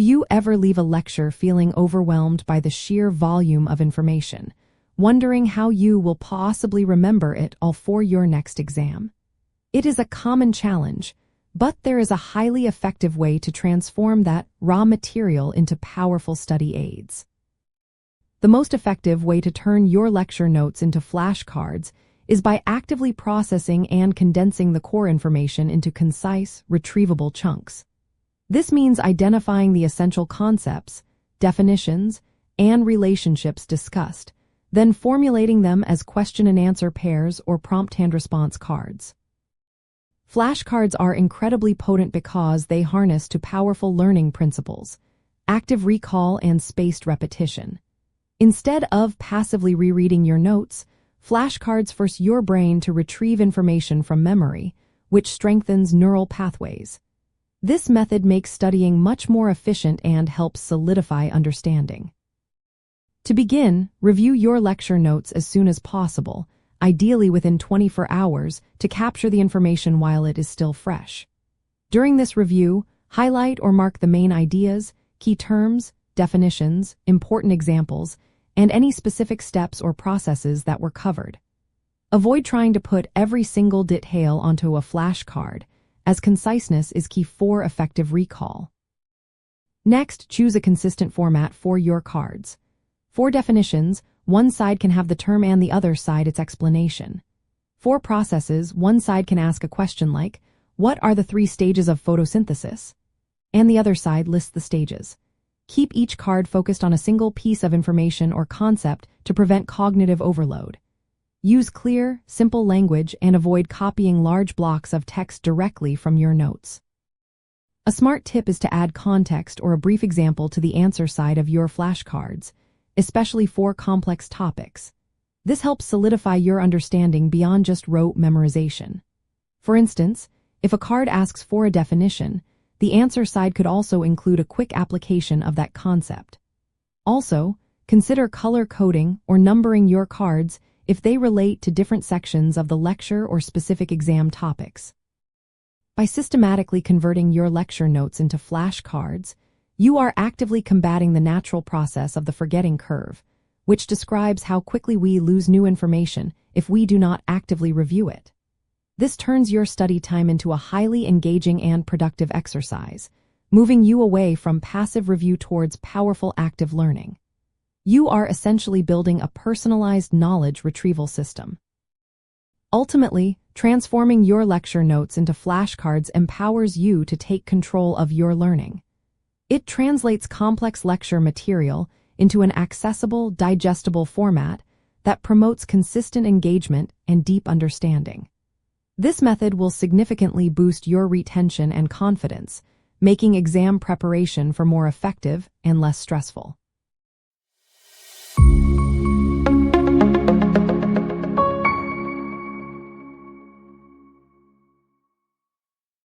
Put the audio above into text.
Do you ever leave a lecture feeling overwhelmed by the sheer volume of information, wondering how you will possibly remember it all for your next exam? It is a common challenge, but there is a highly effective way to transform that raw material into powerful study aids. The most effective way to turn your lecture notes into flashcards is by actively processing and condensing the core information into concise, retrievable chunks. This means identifying the essential concepts, definitions, and relationships discussed, then formulating them as question-and-answer pairs or prompt hand-response cards. Flashcards are incredibly potent because they harness two powerful learning principles: active recall and spaced repetition. Instead of passively rereading your notes, flashcards force your brain to retrieve information from memory, which strengthens neural pathways. This method makes studying much more efficient and helps solidify understanding. To begin, review your lecture notes as soon as possible, ideally within 24 hours, to capture the information while it is still fresh. During this review, highlight or mark the main ideas, key terms, definitions, important examples, and any specific steps or processes that were covered. Avoid trying to put every single detail onto a flashcard, as conciseness is key for effective recall. Next, choose a consistent format for your cards. For definitions, one side can have the term and the other side its explanation. For processes, one side can ask a question like, "What are the 3 stages of photosynthesis?" And the other side lists the stages. Keep each card focused on a single piece of information or concept to prevent cognitive overload. Use clear, simple language and avoid copying large blocks of text directly from your notes. A smart tip is to add context or a brief example to the answer side of your flashcards, especially for complex topics. This helps solidify your understanding beyond just rote memorization. For instance, if a card asks for a definition, the answer side could also include a quick application of that concept. Also, consider color coding or numbering your cards if they relate to different sections of the lecture or specific exam topics. By systematically converting your lecture notes into flashcards, you are actively combating the natural process of the forgetting curve, which describes how quickly we lose new information if we do not actively review it. This turns your study time into a highly engaging and productive exercise, moving you away from passive review towards powerful active learning. You are essentially building a personalized knowledge retrieval system. Ultimately, transforming your lecture notes into flashcards empowers you to take control of your learning. It translates complex lecture material into an accessible, digestible format that promotes consistent engagement and deep understanding. This method will significantly boost your retention and confidence, making exam preparation for more effective and less stressful.